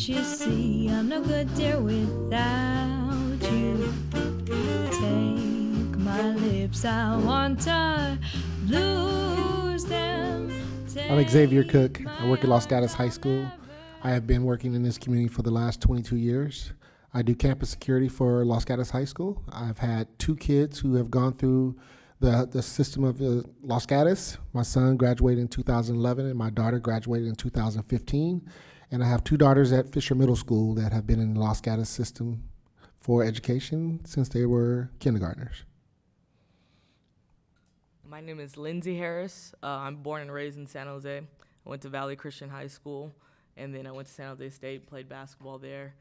Can't you see I'm no good, dear, without you? Take my lips, I want to lose them. I'm Xavier Cook. I work at Los Gatos High School. I have been working in this community for the last 22 years. I do campus security for Los Gatos High School. I've had 2 kids who have gone through the system of Los Gatos. My son graduated in 2011 and my daughter graduated in 2015. And I have 2 daughters at Fisher Middle School that have been in the Los Gatos system for education since they were kindergartners. My name is Lindsay Harris. I'm born and raised in San Jose. I went to Valley Christian High School, and then I went to San Jose State, played basketball there.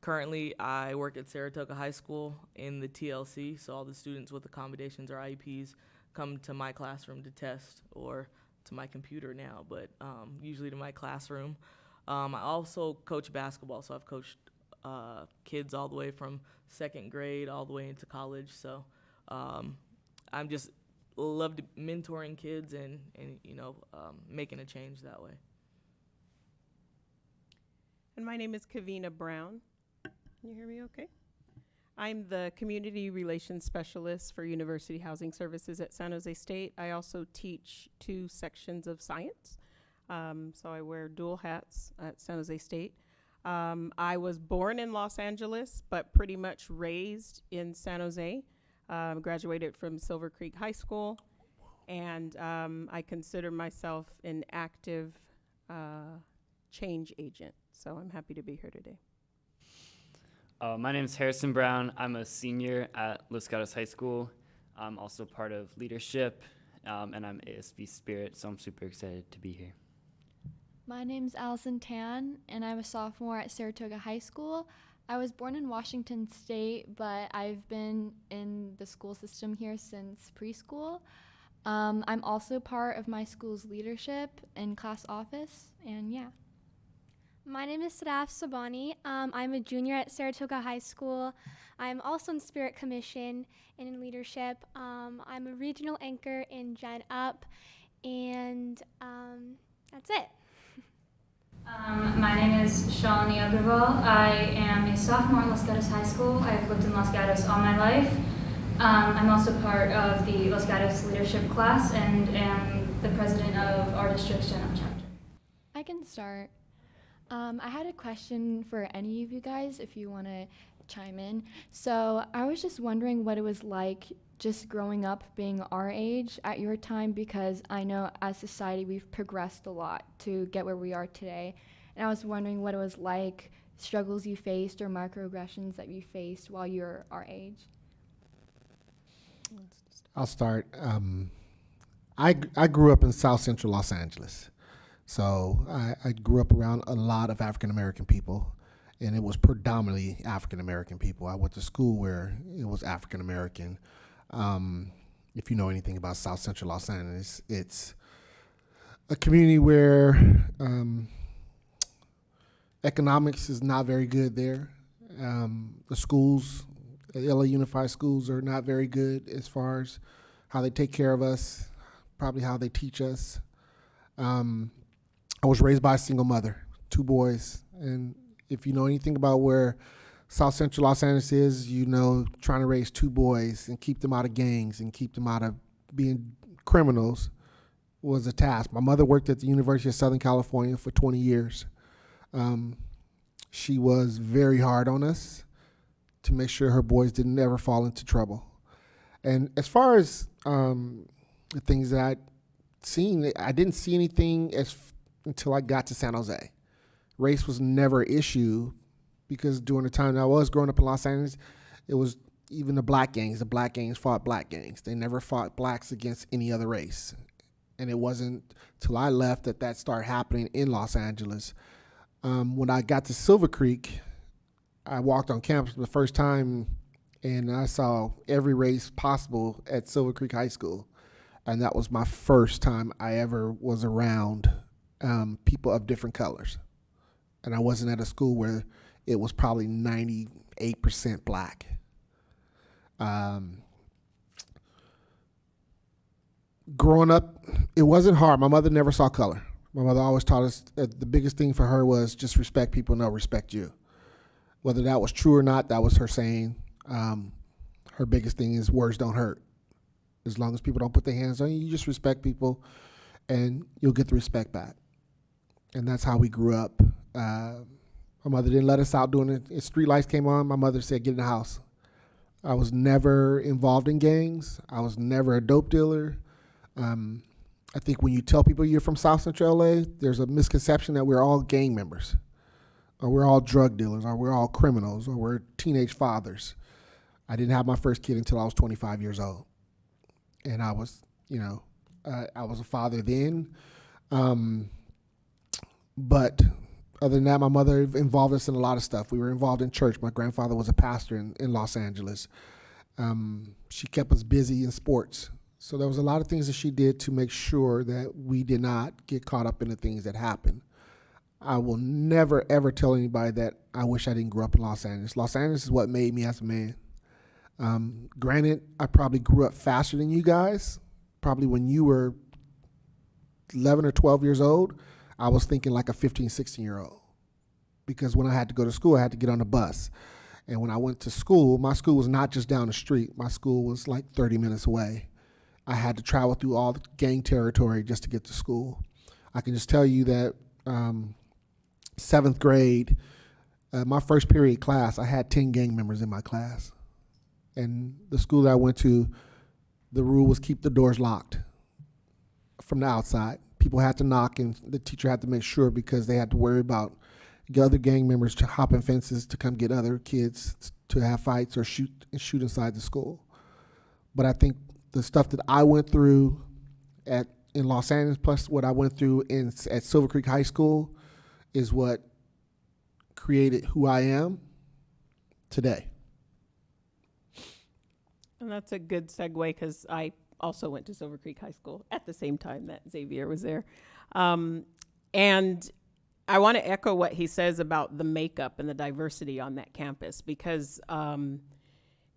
Currently, I work at Saratoga High School in the TLC, so all the students with accommodations or IEPs come to my classroom to test, or to my computer now, but usually to my classroom. I also coach basketball, so I've coached kids all the way from 2nd grade all the way into college, so I'm just loved mentoring kids and making a change that way. And my name is Kevina Brown. Can you hear me okay? I'm the Community Relations Specialist for University Housing Services at San Jose State. I also teach 2 sections of science, so I wear dual hats at San Jose State. I was born in Los Angeles, but pretty much raised in San Jose. Graduated from Silver Creek High School, and I consider myself an active change agent, so I'm happy to be here today. My name is Harrison Brown. I'm a senior at Los Gatos High School. I'm also part of leadership, and I'm ASB Spirit, so I'm super excited to be here. My name's Allison Tan, and I'm a sophomore at Saratoga High School. I was born in Washington State, but I've been in the school system here since preschool. I'm also part of my school's leadership and class office, and yeah. My name is Sadaf Sabani. I'm a junior at Saratoga High School. I'm also in Spirit Commission and in leadership. I'm a regional anchor in Gen Up, and that's it. My name is Shalini Agarwal. I am a sophomore at Los Gatos High School. I've lived in Los Gatos all my life. I'm also part of the Los Gatos leadership class and am the president of our district's Gen Up chapter. I can start. I had a question for any of you guys if you want to chime in. So I was just wondering what it was like just growing up being our age at your time, because I know as society we've progressed a lot to get where we are today. And I was wondering what it was like, struggles you faced or microaggressions that you faced while you were our age. I'll start. I grew up in South Central Los Angeles. So I grew up around a lot of African-American people, and it was predominantly African-American people. I went to school where it was African-American. If you know anything about South Central Los Angeles, it's a community where economics is not very good there. The schools, the LA Unified schools, are not very good as far as how they take care of us, probably how they teach us. I was raised by a single mother, 2 boys, and if you know anything about where South Central Los Angeles is, you know, trying to raise 2 boys and keep them out of gangs and keep them out of being criminals was a task. My mother worked at the University of Southern California for 20 years. She was very hard on us to make sure her boys didn't ever fall into trouble. And as far as the things that I'd seen, I didn't see anything until I got to San Jose. Race was never an issue because during the time that I was growing up in Los Angeles, it was even the black gangs. The black gangs fought black gangs. They never fought blacks against any other race. And it wasn't till I left that started happening in Los Angeles. When I got to Silver Creek, I walked on campus for the first time and I saw every race possible at Silver Creek High School. And that was my first time I ever was around people of different colors. And I wasn't at a school where it was probably 98% black. Growing up, it wasn't hard. My mother never saw color. My mother always taught us that the biggest thing for her was just respect people and they'll respect you. Whether that was true or not, that was her saying. Her biggest thing is words don't hurt. As long as people don't put their hands on you, you just respect people and you'll get the respect back. And that's how we grew up. My mother didn't let us out doing it. If street lights came on, my mother said, get in the house. I was never involved in gangs. I was never a dope dealer. I think when you tell people you're from South Central LA, there's a misconception that we're all gang members, or we're all drug dealers, or we're all criminals, or we're teenage fathers. I didn't have my first kid until I was 25 years old. And I was, I was a father then. But other than that, my mother involved us in a lot of stuff. We were involved in church. My grandfather was a pastor in Los Angeles. She kept us busy in sports. So there was a lot of things that she did to make sure that we did not get caught up in the things that happened. I will never, ever tell anybody that I wish I didn't grow up in Los Angeles. Los Angeles is what made me as a man. Granted, I probably grew up faster than you guys. Probably when you were 11 or 12 years old, I was thinking like a 15, 16-year-old. Because when I had to go to school, I had to get on a bus. And when I went to school, my school was not just down the street. My school was like 30 minutes away. I had to travel through all the gang territory just to get to school. I can just tell you that 7th grade, my first period class, I had 10 gang members in my class. And the school that I went to, the rule was keep the doors locked from the outside. People had to knock, and the teacher had to make sure because they had to worry about other gang members to hopping fences to come get other kids to have fights or shoot inside the school. But I think the stuff that I went through in Los Angeles, plus what I went through at Silver Creek High School, is what created who I am today. And that's a good segue because I also went to Silver Creek High School at the same time that Xavier was there. And I want to echo what he says about the makeup and the diversity on that campus because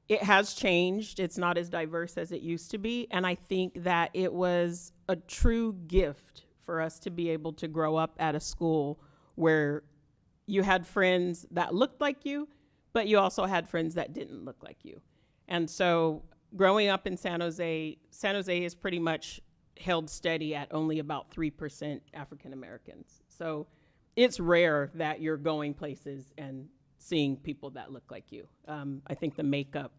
it has changed. It's not as diverse as it used to be. And I think that it was a true gift for us to be able to grow up at a school where you had friends that looked like you, but you also had friends that didn't look like you. And so growing up in San Jose is pretty much held steady at only about 3% African Americans. So it's rare that you're going places and seeing people that look like you. I think the makeup,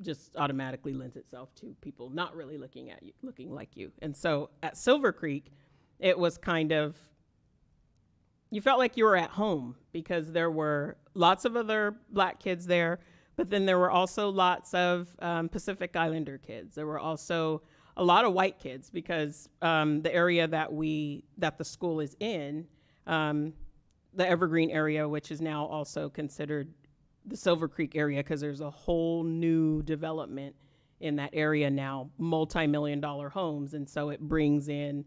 just automatically lends itself to people not really looking like you. And so at Silver Creek, it was kind of, you felt like you were at home because there were lots of other black kids there, but then there were also lots of Pacific Islander kids. There were also a lot of white kids because the area that the school is in, the Evergreen area, which is now also considered the Silver Creek area because there's a whole new development in that area now, multi-million-dollar homes. And so it brings in,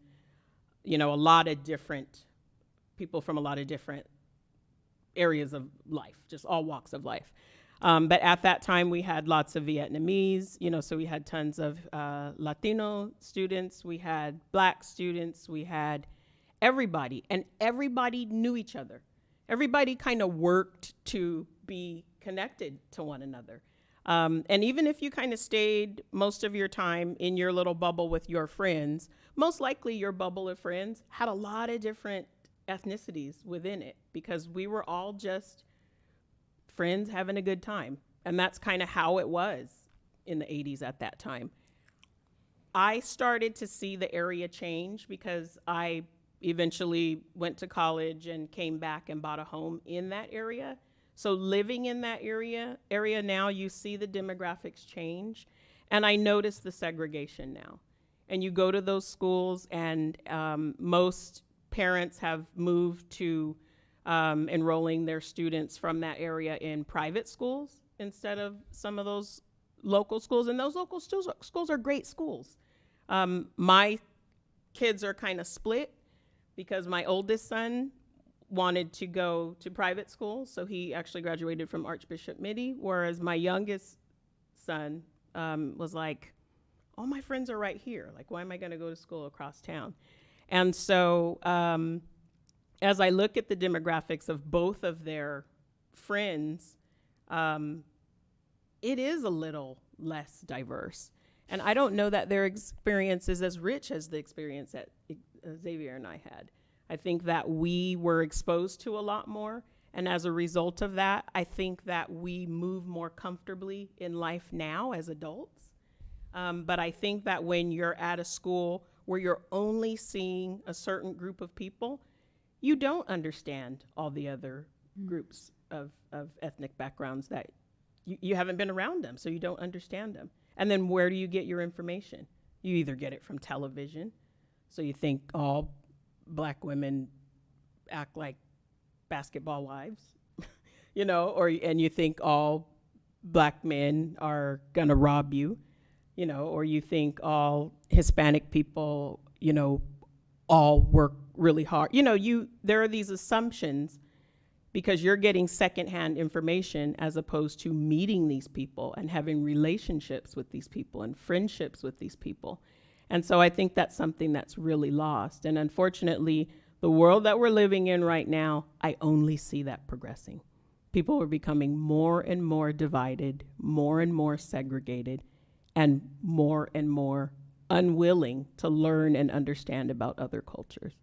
a lot of different people from a lot of different areas of life, just all walks of life. But at that time, we had lots of Vietnamese, so we had tons of Latino students, we had black students, we had everybody, and everybody knew each other. Everybody kind of worked to be connected to one another. And even if you kind of stayed most of your time in your little bubble with your friends, most likely your bubble of friends had a lot of different ethnicities within it because we were all just friends having a good time. And that's kind of how it was in the 80s at that time. I started to see the area change because I eventually went to college and came back and bought a home in that area. So living in that area now, you see the demographics change. And I notice the segregation now. And you go to those schools and most parents have moved to enrolling their students from that area in private schools instead of some of those local schools. And those local schools are great schools. My kids are kind of split because my oldest son wanted to go to private school, so he actually graduated from Archbishop Mitty, whereas my youngest son was like, all my friends are right here. Like, why am I going to go to school across town? And so as I look at the demographics of both of their friends, it is a little less diverse. And I don't know that their experience is as rich as the experience that Xavier and I had. I think that we were exposed to a lot more. And as a result of that, I think that we move more comfortably in life now as adults. But I think that when you're at a school where you're only seeing a certain group of people, you don't understand all the other groups of ethnic backgrounds that you haven't been around them, so you don't understand them. And then where do you get your information? You either get it from television, so you think all black women act like basketball wives, you know, and you think all black men are gonna rob you, you know, or you think all Hispanic people, you know, all work really hard. You know, there are these assumptions because you're getting secondhand information as opposed to meeting these people and having relationships with these people and friendships with these people. And so I think that's something that's really lost. And unfortunately, the world that we're living in right now, I only see that progressing. People are becoming more and more divided, more and more segregated, and more unwilling to learn and understand about other cultures.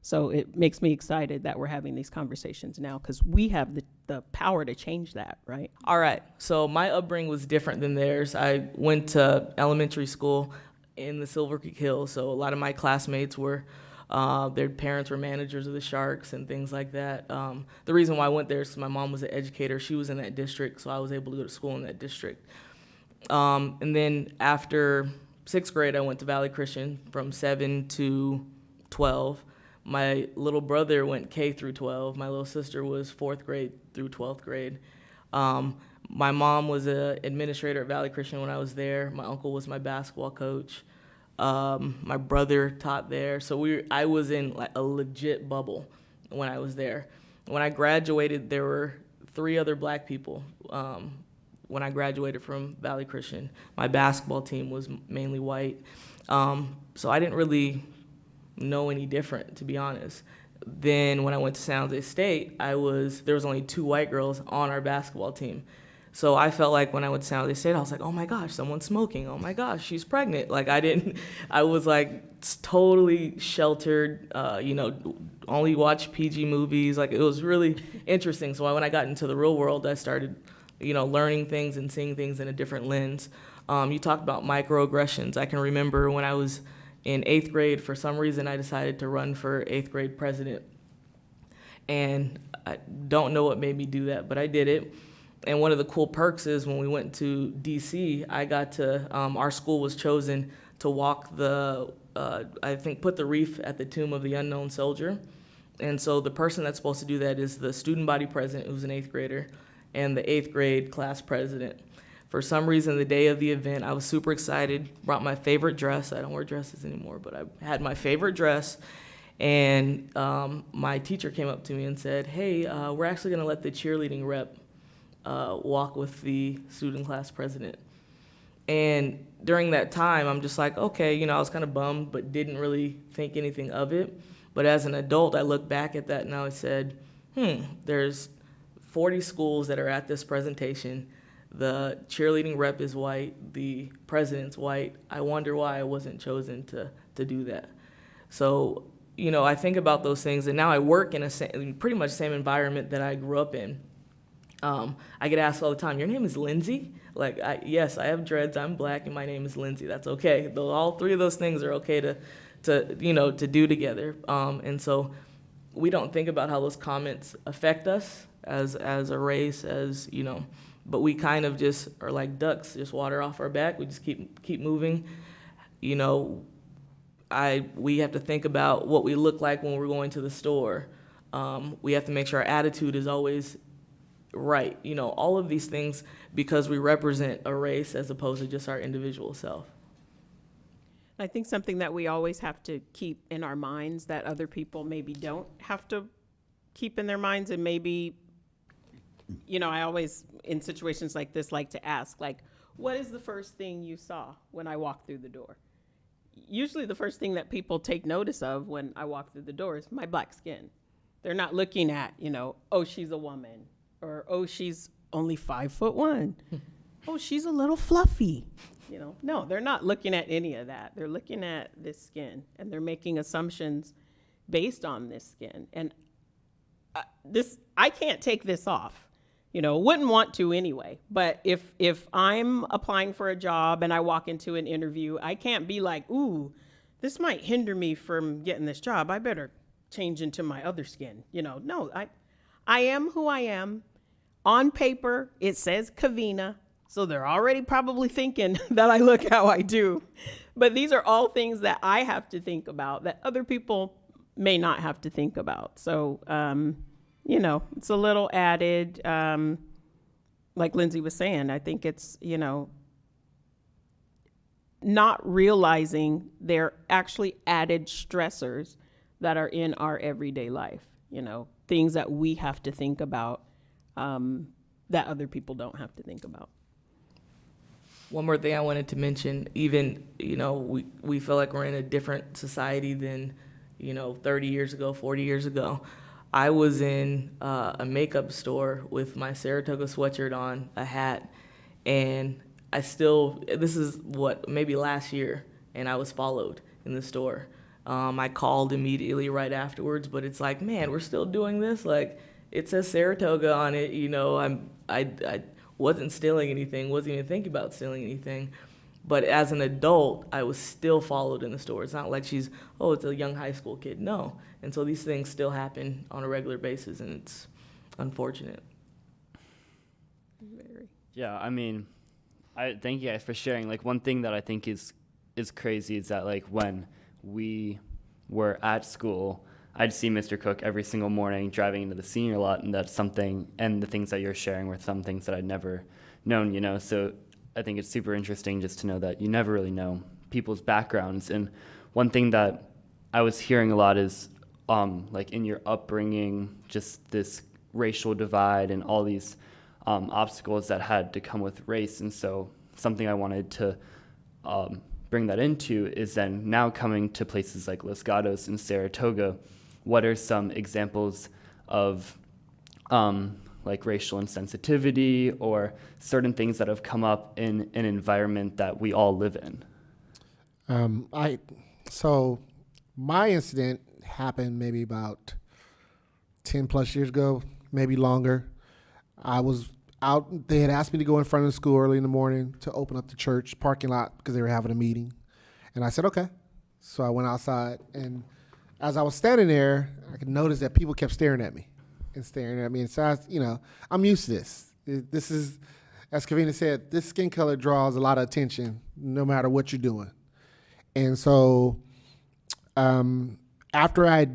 So it makes me excited that we're having these conversations now because we have the power to change that, right? All right, so my upbringing was different than theirs. I went to elementary school in the Silver Creek Hills, so a lot of my classmates were, their parents were managers of the Sharks and things like that. The reason why I went there is because my mom was an educator. She was in that district, so I was able to go to school in that district. And then after 6th grade, I went to Valley Christian from 7 to 12. My little brother went K through 12. My little sister was 4th grade through 12th grade. My mom was an administrator at Valley Christian when I was there. My uncle was my basketball coach. My brother taught there. So I was in like a legit bubble when I was there. When I graduated, there were 3 other black people. When I graduated from Valley Christian, my basketball team was mainly white. So I didn't really know any different, to be honest. Then when I went to San Jose State, there was only 2 white girls on our basketball team. So I felt like when I went to San Jose State, I was like, oh my gosh, someone's smoking. Oh my gosh, she's pregnant. Like I was like totally sheltered, only watch PG movies. Like it was really interesting. So when I got into the real world, I started, learning things and seeing things in a different lens. You talked about microaggressions. I can remember when I was in 8th grade, for some reason, I decided to run for 8th grade president. And I don't know what made me do that, but I did it. And one of the cool perks is when we went to DC, I got to, our school was chosen to walk put the wreath at the tomb of the unknown soldier. And so the person that's supposed to do that is the student body president, who's an 8th grader, and the 8th grade class president. For some reason, the day of the event, I was super excited, brought my favorite dress. I don't wear dresses anymore, but I had my favorite dress. And my teacher came up to me and said, hey, we're actually going to let the cheerleading rep walk with the student class president. And during that time, I'm just like, okay, I was kind of bummed, but didn't really think anything of it. But as an adult, I look back at that and I said, there's 40 schools that are at this presentation. The cheerleading rep is white, the president's white. I wonder why I wasn't chosen to do that. So, I think about those things, and now I work in pretty much the same environment that I grew up in. I get asked all the time, your name is Lindsay? Like, yes, I have dreads, I'm black, and my name is Lindsay. That's okay. All 3 of those things are okay to do together. And so we don't think about how those comments affect us as a race, but we kind of just are like ducks, just water off our back. We just keep moving. We have to think about what we look like when we're going to the store. We have to make sure our attitude is always right. All of these things because we represent a race as opposed to just our individual self. I think something that we always have to keep in our minds that other people maybe don't have to keep in their minds, and maybe I always, in situations like this, like to ask, like, what is the first thing you saw when I walked through the door? usually the first thing that people take notice of when I walk through the door is my black skin. They're not looking at, oh, she's a woman, or, oh, she's only 5'1". Oh, she's a little fluffy. No, they're not looking at any of that. They're looking at this skin, and they're making assumptions based on this skin. And I can't take this off. Wouldn't want to anyway. But if I'm applying for a job and I walk into an interview, I can't be like, ooh, this might hinder me from getting this job. I better change into my other skin. No, I am who I am. On paper, it says Kevina. So they're already probably thinking that I look how I do. But these are all things that I have to think about that other people may not have to think about. So, it's a little added, like Lindsay was saying, I think it's, not realizing they're actually added stressors that are in our everyday life, things that we have to think about that other people don't have to think about. One more thing I wanted to mention, even, we feel like we're in a different society than, 30 years ago, 40 years ago. I was in a makeup store with my Saratoga sweatshirt on, a hat, and this is maybe last year, and I was followed in the store. I called immediately right afterwards, but it's like, man, we're still doing this? Like, it says Saratoga on it, I wasn't stealing anything, wasn't even thinking about stealing anything. But as an adult, I was still followed in the store. It's not like it's a young high school kid. No. And so these things still happen on a regular basis, and it's unfortunate. Very. Yeah, I thank you guys for sharing. Like, one thing that I think is crazy is that, like, when we were at school, I'd see Mr. Cook every single morning driving into the senior lot, and that's something, and the things that you're sharing were some things that I'd never known, so I think it's super interesting just to know that you never really know people's backgrounds. And one thing that I was hearing a lot is, like, in your upbringing, just this racial divide and all these obstacles that had to come with race. And so something I wanted to bring that into is then now coming to places like Los Gatos and Saratoga, what are some examples of like racial insensitivity or certain things that have come up in an environment that we all live in? So my incident happened maybe about 10 plus years ago, maybe longer. I was out, they had asked me to go in front of the school early in the morning to open up the church parking lot because they were having a meeting. And I said, okay. So I went outside, and as I was standing there, I could notice that people kept staring at me. And so I'm used to this. This is, as Kevina said, this skin color draws a lot of attention no matter what you're doing. And so after I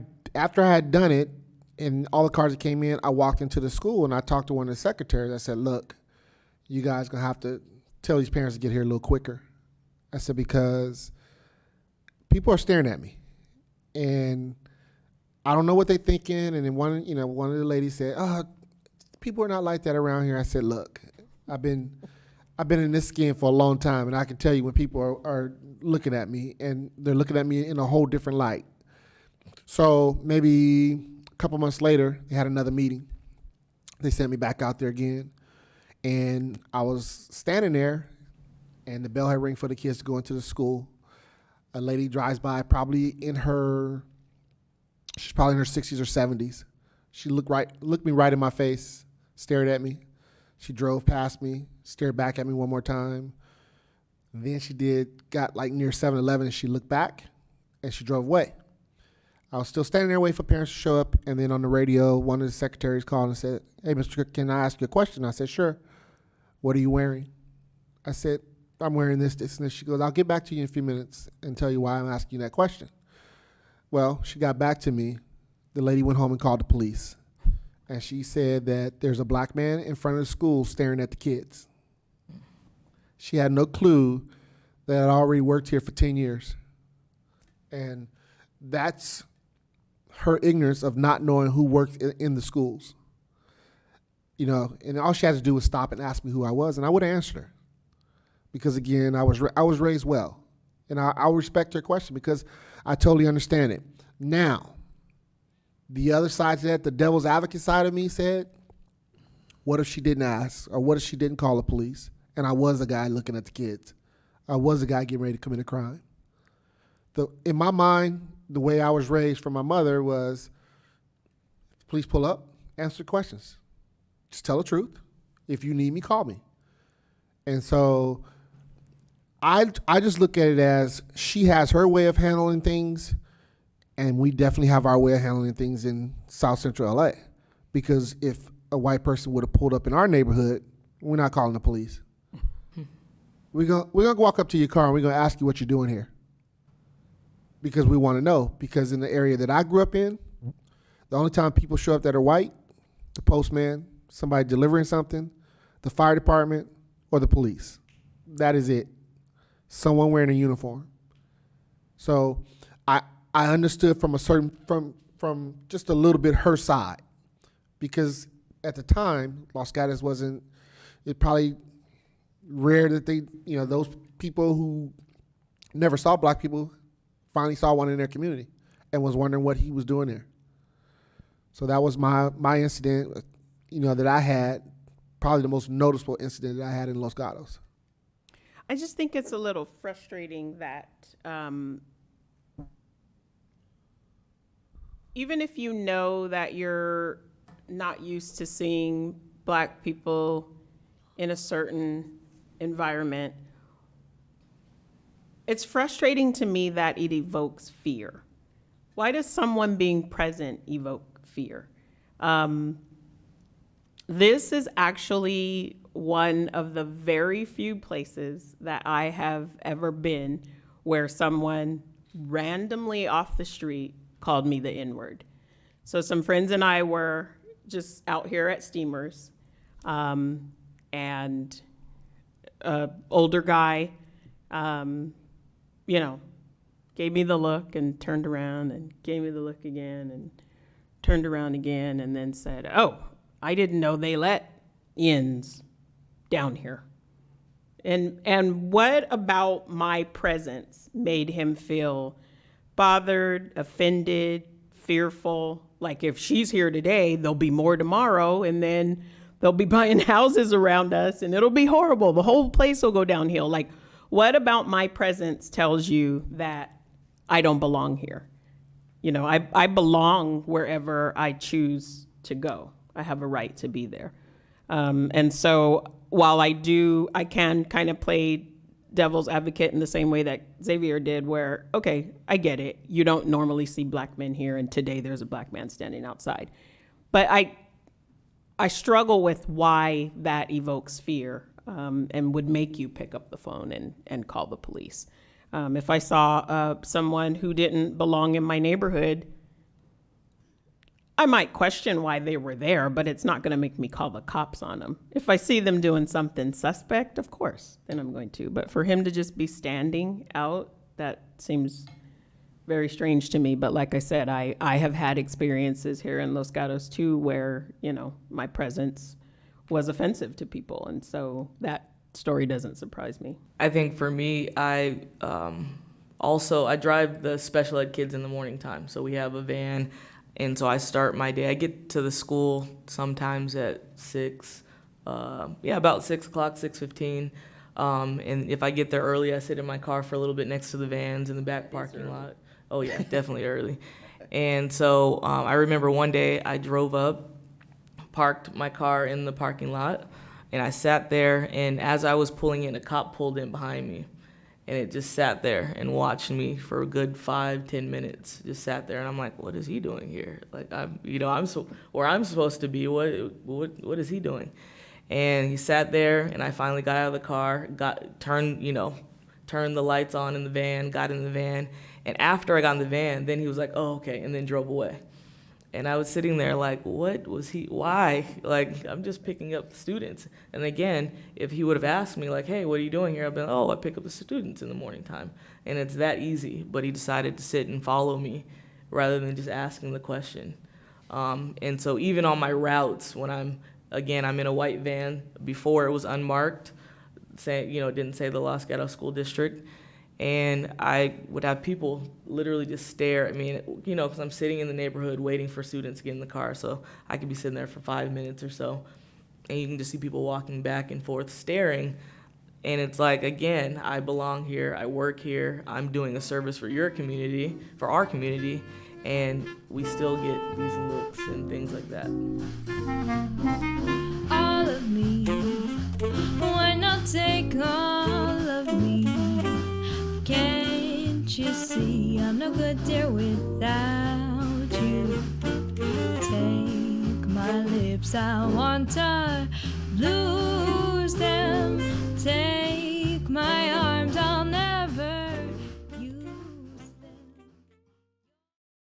had done it and all the cars that came in, I walked into the school and I talked to one of the secretaries. I said, look, you guys gonna have to tell these parents to get here a little quicker. I said, because people are staring at me and I don't know what they're thinking. And then one of the ladies said, people are not like that around here. I said, look, I've been in this skin for a long time, and I can tell you when people are looking at me, and they're looking at me in a whole different light. So maybe a couple months later, they had another meeting. They sent me back out there again, and I was standing there, and the bell had rang for the kids to go into the school. A lady drives by, she's probably in her 60s or 70s. She looked me right in my face, stared at me. She drove past me, stared back at me one more time. And then she got like near 7-Eleven, and she looked back, and she drove away. I was still standing there waiting for parents to show up, and then on the radio, one of the secretaries called and said, hey, Mr. Cook, can I ask you a question? I said, sure. What are you wearing? I said, I'm wearing this, and this. She goes, I'll get back to you in a few minutes and tell you why I'm asking you that question. Well, she got back to me. The lady went home and called the police. And she said that there's a black man in front of the school staring at the kids. She had no clue that I'd already worked here for 10 years. And that's her ignorance of not knowing who worked in the schools. And all she had to do was stop and ask me who I was, and I would have answered her. Because again, I was raised well. And I'll respect her question because I totally understand it. Now, the other side to that, the devil's advocate side of me said, what if she didn't ask? Or what if she didn't call the police? And I was a guy looking at the kids. I was a guy getting ready to commit a crime. In my mind, the way I was raised from my mother was, please pull up, answer questions. Just tell the truth. If you need me, call me. And so I just look at it as she has her way of handling things, and we definitely have our way of handling things in South Central LA. Because if a white person would have pulled up in our neighborhood, we're not calling the police. We're gonna walk up to your car and we're gonna ask you what you're doing here. Because we want to know. Because in the area that I grew up in, the only time people show up that are white, the postman, somebody delivering something, the fire department, or the police. That is it. Someone wearing a uniform. So I understood from from just a little bit her side, because at the time Los Gatos wasn't. It probably rare that they, those people who never saw black people finally saw one in their community and was wondering what he was doing there. So that was my incident, that I had, probably the most noticeable incident that I had in Los Gatos. I just think it's a little frustrating that even if you know that you're not used to seeing black people in a certain environment, it's frustrating to me that it evokes fear. Why does someone being present evoke fear? This is actually one of the very few places that I have ever been where someone randomly off the street called me the N-word. So some friends and I were just out here at Steamers, and an older guy, gave me the look and turned around and gave me the look again and turned around again and then said, "Oh, I didn't know they let Ins down here." And what about my presence made him feel bothered, offended, fearful? Like, if she's here today, there'll be more tomorrow, and then they'll be buying houses around us, and it'll be horrible. The whole place will go downhill. Like, what about my presence tells you that I don't belong here? I belong wherever I choose to go. I have a right to be there. And so while I can kind of play devil's advocate in the same way that Xavier did, where, okay, I get it. You don't normally see black men here, and today there's a black man standing outside. But I struggle with why that evokes fear, and would make you pick up the phone and call the police. If I saw someone who didn't belong in my neighborhood, I might question why they were there, but it's not going to make me call the cops on them. If I see them doing something suspect, of course, then I'm going to. But for him to just be standing out, that seems very strange to me. But like I said, I have had experiences here in Los Gatos too where, my presence was offensive to people. And so that story doesn't surprise me. I think for me, I drive the special ed kids in the morning time. So we have a van. And so I start my day. I get to the school sometimes at 6, about 6 o'clock, 6:15. And if I get there early, I sit in my car for a little bit next to the vans in the back parking lot. Oh, yeah, definitely early. And so I remember one day I drove up, parked my car in the parking lot, and I sat there. And as I was pulling in, a cop pulled in behind me. And it just sat there and watched me for a good 5-10 minutes. Just sat there, and I'm like, "What is he doing here? Like, I'm where I'm supposed to be. What is he doing?" And he sat there, and I finally got out of the car, turned the lights on in the van, got in the van, and after I got in the van, then he was like, "Oh, okay," and then drove away. And I was sitting there like, what was he, why? Like, I'm just picking up the students. And again, if he would have asked me like, "Hey, what are you doing here?" I'd been, "Oh, I pick up the students in the morning time." And it's that easy. But he decided to sit and follow me rather than just asking the question. And so even on my routes, when I'm in a white van, before it was unmarked, it didn't say the Los Gatos School District. And I would have people literally just stare at me, because I'm sitting in the neighborhood waiting for students to get in the car. So I could be sitting there for 5 minutes or so, and you can just see people walking back and forth staring. And it's like, again, I belong here, I work here, I'm doing a service for your community, for our community, and we still get these looks and things like that. All of me, why not take all of me? Can't you see I'm no good, dear, without you? Take my lips, I want to lose them.